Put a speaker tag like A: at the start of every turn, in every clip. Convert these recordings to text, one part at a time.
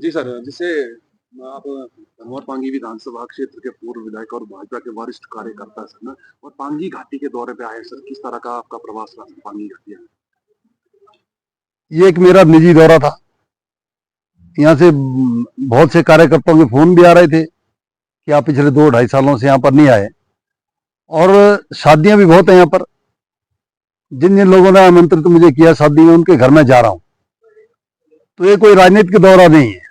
A: जी sir, जैसे आप धनौर पांगी विधानसभा क्षेत्र के पूर्व विधायक और भाजपा के वरिष्ठ कार्यकर्ता सर ना, और पांगी घाटी के दौरे पे आए सर, किस तरह का आपका प्रवास रहा सर पांगी घाटी में?
B: ये एक मेरा निजी दौरा था। यहाँ से बहुत से कार्यकर्ताओं के फोन भी आ रहे थे कि आप पिछले 2-2.5 सालों से यहाँ पर नहीं आए, और शादियां भी बहुत हैं यहाँ पर। जिन जिन लोगों ने आमंत्रित मुझे किया शादी में, उनके घर में जा रहा हूँ। तो ये कोई राजनीतिक दौरा नहीं है,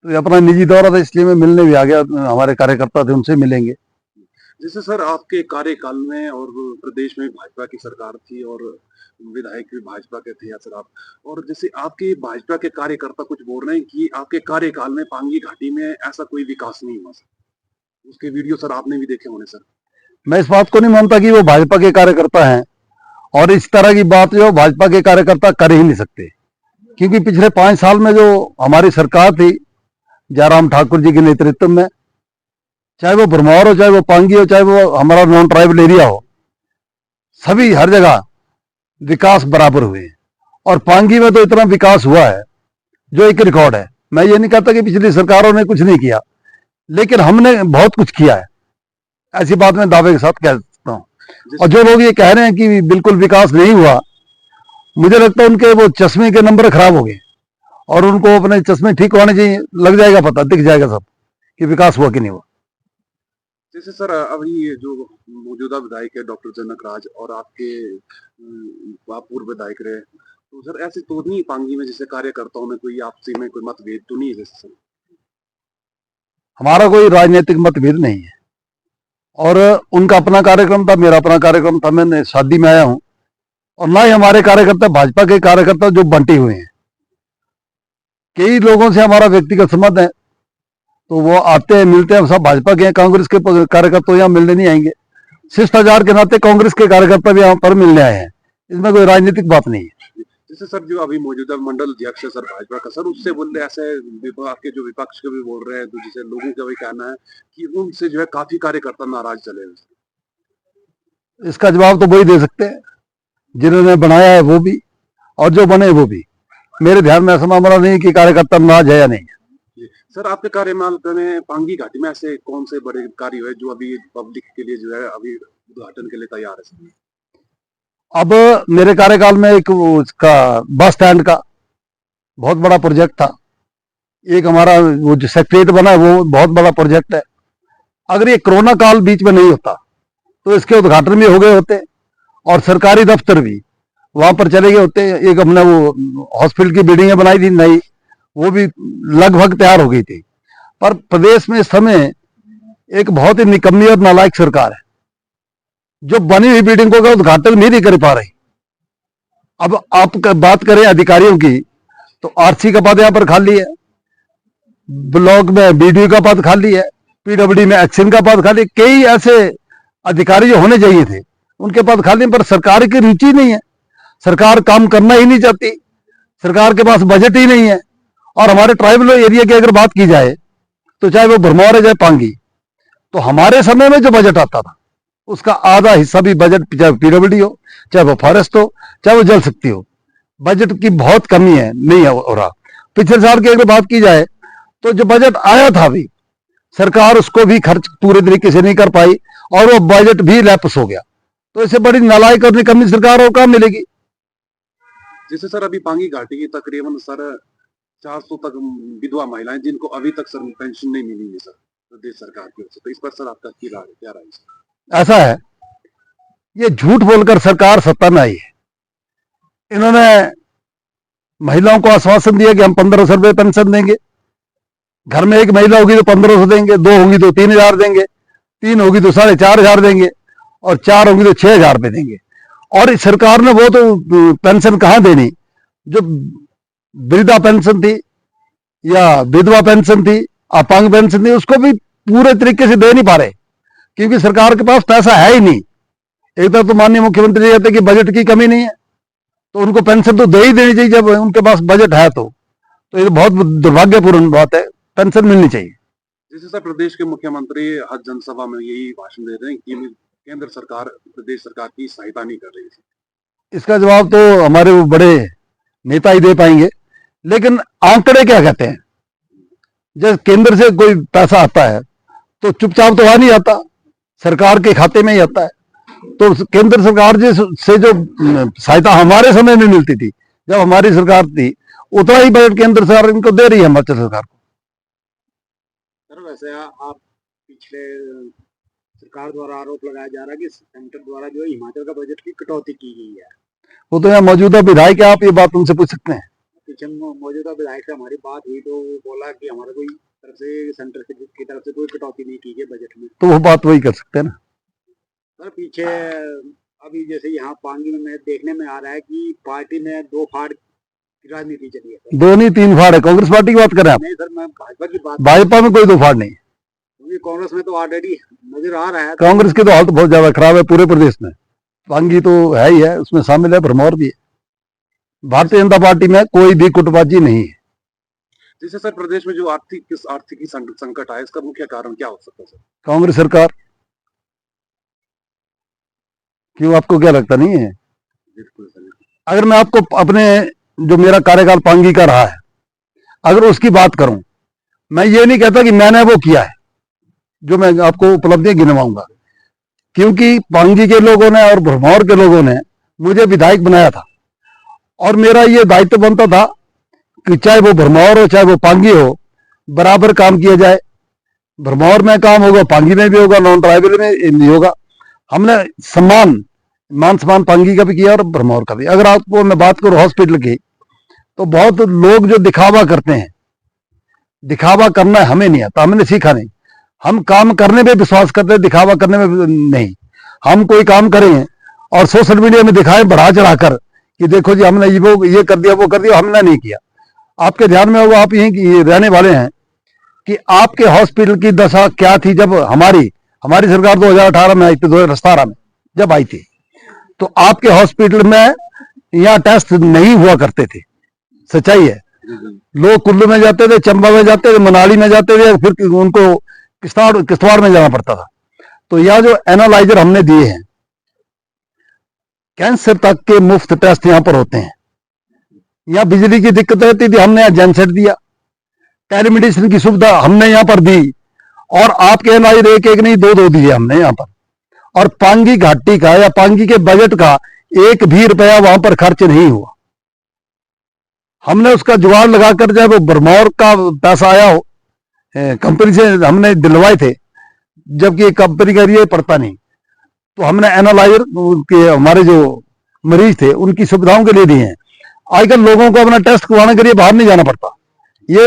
B: तो ये अपना निजी दौरा था, इसलिए मैं मिलने भी आ गया। हमारे कार्यकर्ता थे, उनसे मिलेंगे।
A: जैसे सर आपके कार्यकाल में और प्रदेश में भाजपा की सरकार थी और विधायक भी भाजपा के थे या सर आप, और जैसे आपके भाजपा के कार्यकर्ता कुछ बोल रहे हैं कि आपके कार्यकाल में पांगी घाटी में ऐसा कोई विकास नहीं हुआ सर, उसके वीडियो सर आपने भी देखे होंगे सर।
B: मैं इस बात को नहीं मानता कि वो भाजपा के कार्यकर्ता हैं, और इस तरह की बात जो भाजपा के कार्यकर्ता कर ही नहीं सकते, क्योंकि पिछले 5 साल में जो हमारी सरकार थी जयराम ठाकुर जी के नेतृत्व में, चाहे वो भरमौर हो, चाहे वो पांगी हो, चाहे वो हमारा नॉन ट्राइबल एरिया हो, सभी हर जगह विकास बराबर हुए हैं। और पांगी में तो इतना विकास हुआ है जो एक रिकॉर्ड है। मैं ये नहीं कहता कि पिछली सरकारों ने कुछ नहीं किया, लेकिन हमने बहुत कुछ किया है, ऐसी बात मैं दावे के साथ कह सकता हूँ। और जो लोग ये कह रहे हैं कि बिल्कुल विकास नहीं हुआ, मुझे लगता है उनके वो चश्मे के नंबर खराब हो गए, और उनको अपने चश्मे ठीक होने चाहिए। लग जाएगा पता, दिख जाएगा सब कि विकास हुआ कि नहीं हुआ।
A: जैसे सर अभी ये जो मौजूदा विधायक है डॉक्टर जनक राज और आपके आप पूर्व विधायक रहे, तो सर ऐसे तो नहीं पांगी में जैसे कार्यकर्ताओं में कोई आपसी में कोई मतभेद तो नहीं है जैसे सर?
B: हमारा कोई राजनीतिक मतभेद नहीं है, और उनका अपना कार्यक्रम था, मेरा अपना कार्यक्रम था। मैं शादी में आया हूं, और ना ही हमारे कार्यकर्ता भाजपा के कार्यकर्ता जो बंटे हुए हैं। कई लोगों से हमारा व्यक्तिगत संबंध है, तो वो आते हैं, मिलते हैं, सब भाजपा के हैं। कांग्रेस के कार्यकर्ता यहाँ मिलने नहीं आएंगे। शिष्टाचार के नाते कांग्रेस के कार्यकर्ता भी यहाँ पर मिलने आए हैं, इसमें कोई राजनीतिक बात नहीं है।
A: जैसे सर जो अभी मौजूदा मंडल अध्यक्ष है सर भाजपा का सर, उससे बोल रहे ऐसे विभाग के जो विपक्ष के भी बोल रहे हैं, तो जैसे लोगों का भी कहना है कि उनसे जो है काफी कार्यकर्ता नाराज चले हुए हैं।
B: इसका जवाब तो वही दे सकते हैं जिन्होंने बनाया है, वो भी, और जो बने वो भी। मेरे ध्यान में ऐसा मामला नहीं कि कार्यकर्ता नाराज है या नहीं है।
A: सर आपके कार्यकाल में पांगी घाटी में ऐसे कौन से बड़े कार्य हुए जो अभी पब्लिक के लिए जो है अभी उद्घाटन के लिए तैयार है सर?
B: अब मेरे कार्यकाल में एक उसका बस स्टैंड का बहुत बड़ा प्रोजेक्ट था। एक हमारा वो जो सेक्रेटरीट बना है, वो बहुत बड़ा प्रोजेक्ट है। अगर ये कोरोना काल बीच में नहीं होता तो इसके उद्घाटन भी हो गए होते, और सरकारी दफ्तर भी वहां पर चले गए होते। एक हमने वो हॉस्पिटल की बिल्डिंगें बनाई थी नई, वो भी लगभग तैयार हो गई थी। पर प्रदेश में इस समय एक बहुत ही निकम्मी और नालायक सरकार है, जो बनी हुई बिल्डिंगों का उद्घाटन भी नहीं कर पा रही। अब आप बात करें अधिकारियों की, तो आरसी का पद यहाँ पर खाली है, ब्लॉक में बीडीओ का पद खाली है, पीडब्ल्यूडी में एक्शन का पद खाली। कई ऐसे अधिकारी जो होने चाहिए थे, उनके पद खाली, पर सरकार की रुचि नहीं है। सरकार काम करना ही नहीं चाहती, सरकार के पास बजट ही नहीं है। और हमारे ट्राइबल एरिया की अगर बात की जाए, तो चाहे वो भरमौर है, चाहे पांगी, तो हमारे समय में जो बजट आता था उसका आधा हिस्सा भी बजट, चाहे पीडब्ल्यूडी हो, चाहे वो फॉरेस्ट हो, चाहे वो जल शक्ति हो, बजट की बहुत कमी है, नहीं हो रहा। पिछले साल की अगर बात की जाए, तो जो बजट आया था भी, सरकार उसको भी खर्च पूरे तरीके से नहीं कर पाई, और वो बजट भी लैप्स हो गया। तो इससे बड़ी नालायक और निकम्मी सरकार और कहाँ मिलेगी।
A: जैसे सर अभी पांगी घाटी की तकरीबन सर 400 तक विधवा महिलाएं जिनको अभी तक सर पेंशन नहीं मिली है सर प्रदेश सरकार की ओर से, तो इस पर सर आपका क्या राय है?
B: ऐसा है, ये झूठ बोलकर सरकार सत्ता में आई है। इन्होंने महिलाओं को आश्वासन दिया कि हम 1500 रुपये पेंशन देंगे। घर में एक महिला होगी तो 1500 देंगे, 2 होगी तो 3000 देंगे, 3 होगी तो 4500 देंगे, और 4 होगी तो 6000 रुपये देंगे। और इस सरकार ने वो तो पेंशन कहां देनी, जो वृद्धा पेंशन थी या विधवा पेंशन थी, अपंग पेंशन थी, उसको भी पूरे तरीके से दे नहीं पा रहे, क्योंकि सरकार के पास पैसा है ही नहीं। एक तो माननीय मुख्यमंत्री कहते कि बजट की कमी नहीं है, तो उनको पेंशन तो दे ही देनी चाहिए जब उनके पास बजट है। तो ये बहुत दुर्भाग्यपूर्ण बात है, पेंशन मिलनी चाहिए।
A: जैसे सर प्रदेश के मुख्यमंत्री हज जनसभा में यही भाषण दे रहे हैं कि केंद्र सरकार प्रदेश सरकार की सहायता नहीं कर रही है।
B: इसका जवाब तो हमारे वो बड़े नेता ही दे पाएंगे, लेकिन आंकड़े क्या कहते हैं, जब केंद्र से कोई पैसा आता है तो चुपचाप तो वहां नहीं आता, सरकार के खाते में ही आता है। तो केंद्र सरकार से जो सहायता हमारे समय में मिलती थी, जब हमारी सरकार थी, उतना ही बजट केंद्र सरकार इनको दे रही है, हिमाचल सरकार को।
A: सर वैसे आप पिछले सरकार द्वारा आरोप लगाया जा रहा है कि सेंटर द्वारा जो है हिमाचल का बजट की कटौती की गई है।
B: वो तो यहाँ मौजूदा विधायक है, आप ये बात उनसे पूछ सकते हैं।
A: पीछे मौजूदा विधायक से हमारी बात हुई तो वो बोला कि हमारा कोई तरफ से सेंटर की तरफ से कोई कटौती नहीं की गई बजट में।
B: तो वो बात वही कर सकते हैं ना।
A: सर पीछे अभी जैसे यहाँ पांगी में देखने में आ रहा है कि पार्टी में दो फाड़ की राजनीति चली है।
B: दो नहीं, तीन फाड़ है। कांग्रेस पार्टी की बात करें आप?
A: नहीं सर, मैं भाजपा की बात।
B: भाजपा में कोई दो फाड़ नहीं,
A: क्योंकि कांग्रेस में तो ऑलरेडी नजर आ रहा है।
B: कांग्रेस की तो हालत बहुत ज्यादा खराब है पूरे प्रदेश में। पांगी तो है ही है, उसमें शामिल है, भरमौर भी है। भारतीय जनता पार्टी में कोई भी गुटबाजी नहीं है।
A: जैसे सर प्रदेश में जो आर्थिक संकट आया, इसका मुख्य कारण क्या हो सकता है सर?
B: कांग्रेस सरकार। क्यों, आपको क्या लगता नहीं है?
A: बिल्कुल सर।
B: अगर मैं आपको अपने जो मेरा कार्यकाल पांगी का रहा है, अगर उसकी बात करूं, मैं ये नहीं कहता कि मैंने वो किया है, जो मैं आपको उपलब्धियां गिनवाऊंगा, क्योंकि पांगी के लोगों ने और भरमौर के लोगों ने मुझे विधायक बनाया था, और मेरा ये दायित्व बनता था कि चाहे वो भरमौर हो चाहे वो पांगी हो, बराबर काम किया जाए। भरमौर में काम होगा, पांगी में भी होगा, नॉन ट्राइबल में भी होगा। हमने मान सम्मान पांगी का भी किया और भरमौर का भी। अगर आपको मैं बात करूं हॉस्पिटल की, तो बहुत लोग जो दिखावा करते हैं, दिखावा करना हमें नहीं आता, हमने सीखा नहीं। हम काम करने पे विश्वास करते हैं, दिखावा करने में नहीं। हम कोई काम करें और सोशल मीडिया में दिखाएं बढ़ा चढ़ाकर कि देखो जी हमने ये कर दिया वो कर दिया, हमने नहीं किया। आपके ध्यान में होगा, आप यहीं रहने वाले हैं, कि आपके हॉस्पिटल की दशा क्या थी जब हमारी सरकार 2018 में आई थी, 2017 में जब आई थी, तो आपके हॉस्पिटल में यहाँ टेस्ट नहीं हुआ करते थे। सच्चाई है। लोग कुल्लू में जाते थे, चंबा में जाते थे, मनाली में जाते थे, फिर उनको किश्तवाड़ में जाना पड़ता था। तो यह जो एनालाइजर हमने दिए हैं, कैंसर तक के मुफ्त टेस्ट यहां पर होते हैं। यहाँ बिजली की दिक्कत रहती थी, हमने यहाँ जनसेट दिया। टेलीमेडिसिन की सुविधा हमने यहाँ पर दी, और आपके एनालाइजर एक एक नहीं, दो दो दिए हमने यहाँ पर। और पांगी घाटी का या पांगी के बजट का एक भी रुपया वहां पर खर्च नहीं हुआ। हमने उसका जुगाड़ लगाकर, जब वो भरमौर का पैसा आया हो, कंपनी से हमने दिलवाए थे, जबकि कंपनी का ये पड़ता नहीं, तो हमने एनालाइजर के हमारे जो मरीज थे उनकी सुविधाओं के लिए दिए हैं। आजकल लोगों को अपना टेस्ट करवाने के लिए बाहर नहीं जाना पड़ता। ये